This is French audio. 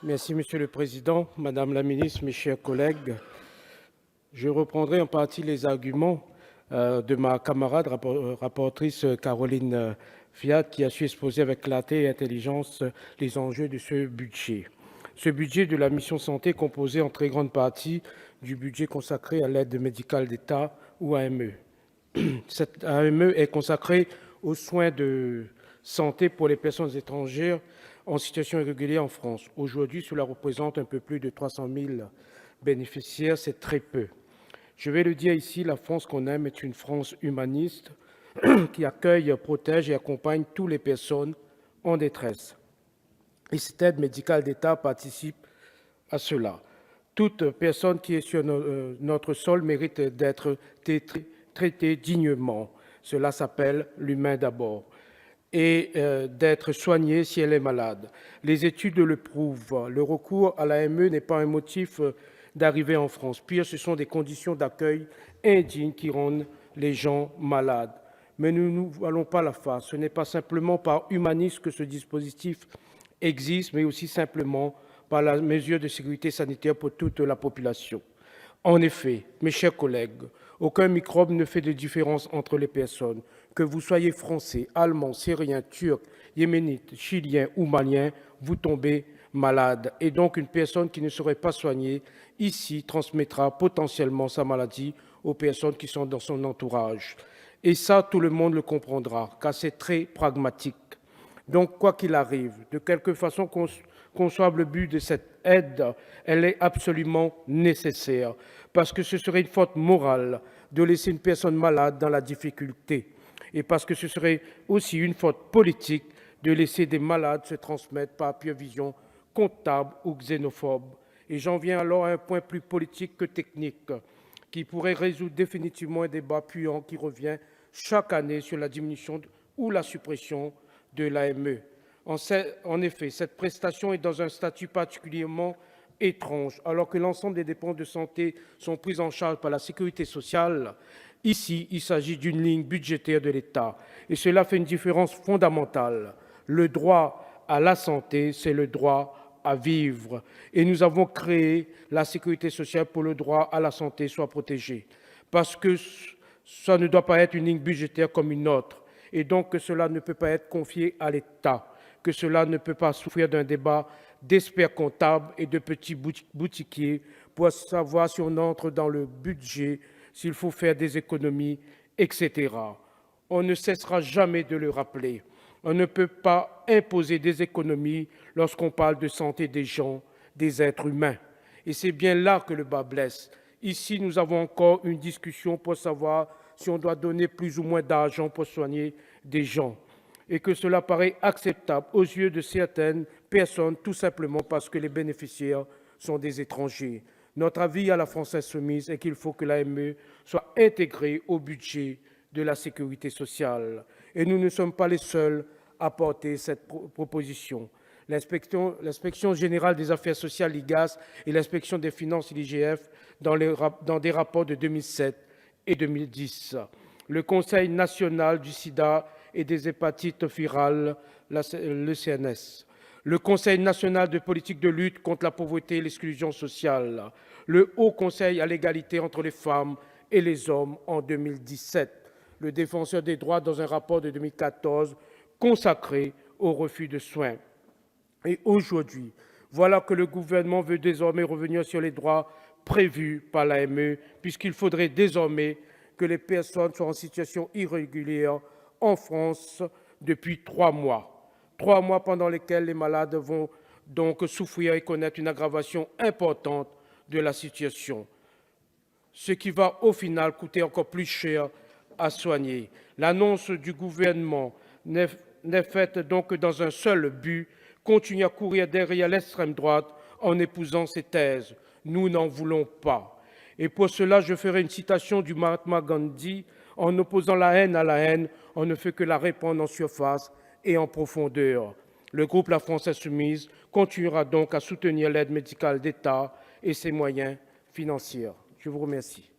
Merci, Monsieur le Président, Madame la Ministre, mes chers collègues. Je reprendrai en partie les arguments de ma camarade rapportrice Caroline Fiat, qui a su exposer avec clarté et intelligence les enjeux de ce budget. Ce budget de la mission santé est composé en très grande partie du budget consacré à l'aide médicale d'État ou AME. Cette AME est consacrée aux soins de santé pour les personnes étrangères en situation irrégulière en France. Aujourd'hui, cela représente un peu plus de 300 000 bénéficiaires, c'est très peu. Je vais le dire ici, la France qu'on aime est une France humaniste qui accueille, protège et accompagne toutes les personnes en détresse. Et cette aide médicale d'État participe à cela. Toute personne qui est sur notre sol mérite d'être traitée dignement. Cela s'appelle l'humain d'abord. Et d'être soignée si elle est malade. Les études le prouvent. Le recours à l'AME n'est pas un motif d'arrivée en France. Pire, ce sont des conditions d'accueil indignes qui rendent les gens malades. Mais nous ne nous voilons pas la face. Ce n'est pas simplement par humanisme que ce dispositif existe, mais aussi simplement par la mesure de sécurité sanitaire pour toute la population. En effet, mes chers collègues, aucun microbe ne fait de différence entre les personnes. Que vous soyez français, allemand, syrien, turc, yéménite, chilien ou malien, vous tombez malade. Et donc, une personne qui ne serait pas soignée ici transmettra potentiellement sa maladie aux personnes qui sont dans son entourage. Et ça, tout le monde le comprendra, car c'est très pragmatique. Donc, quoi qu'il arrive, de quelque façon qu'on soit le but de cette aide, elle est absolument nécessaire, parce que ce serait une faute morale de laisser une personne malade dans la difficulté, et parce que ce serait aussi une faute politique de laisser des malades se transmettre par pure vision comptable ou xénophobe. Et j'en viens alors à un point plus politique que technique, qui pourrait résoudre définitivement un débat puant qui revient chaque année sur la diminution ou la suppression de l'AME. En effet, cette prestation est dans un statut particulièrement étrange. Alors que l'ensemble des dépenses de santé sont prises en charge par la sécurité sociale, ici, il s'agit d'une ligne budgétaire de l'État. Et cela fait une différence fondamentale. Le droit à la santé, c'est le droit à vivre. Et nous avons créé la sécurité sociale pour que le droit à la santé soit protégé. Parce que ça ne doit pas être une ligne budgétaire comme une autre. Et donc que cela ne peut pas être confié à l'État, que cela ne peut pas souffrir d'un débat d'experts comptables et de petits boutiquiers pour savoir si on entre dans le budget, s'il faut faire des économies, etc. On ne cessera jamais de le rappeler. On ne peut pas imposer des économies lorsqu'on parle de santé des gens, des êtres humains. Et c'est bien là que le bât blesse. Ici, nous avons encore une discussion pour savoir si on doit donner plus ou moins d'argent pour soigner des gens. Et que cela paraît acceptable aux yeux de certaines personnes, tout simplement parce que les bénéficiaires sont des étrangers. Notre avis à la France insoumise est qu'il faut que l'AME soit intégrée au budget de la sécurité sociale. Et nous ne sommes pas les seuls à porter cette proposition. L'inspection générale des affaires sociales, l'IGAS, et l'inspection des finances, l'IGF, dans des rapports de 2007 et 2010. Le Conseil national du sida et des hépatites virales, le CNS. Le Conseil national de politique de lutte contre la pauvreté et l'exclusion sociale. Le Haut Conseil à l'égalité entre les femmes et les hommes en 2017. Le Défenseur des droits dans un rapport de 2014 consacré au refus de soins. Et aujourd'hui, voilà que le gouvernement veut désormais revenir sur les droits prévus par l'AME, puisqu'il faudrait désormais que les personnes soient en situation irrégulière en France depuis 3 mois. 3 mois pendant lesquels les malades vont donc souffrir et connaître une aggravation importante de la situation, ce qui va au final coûter encore plus cher à soigner. L'annonce du gouvernement n'est faite donc que dans un seul but, continuer à courir derrière l'extrême droite en épousant ses thèses. Nous n'en voulons pas. Et pour cela, je ferai une citation du Mahatma Gandhi. En opposant la haine à la haine, on ne fait que la répandre en surface et en profondeur. Le groupe La France Insoumise continuera donc à soutenir l'aide médicale d'État et ses moyens financiers. Je vous remercie.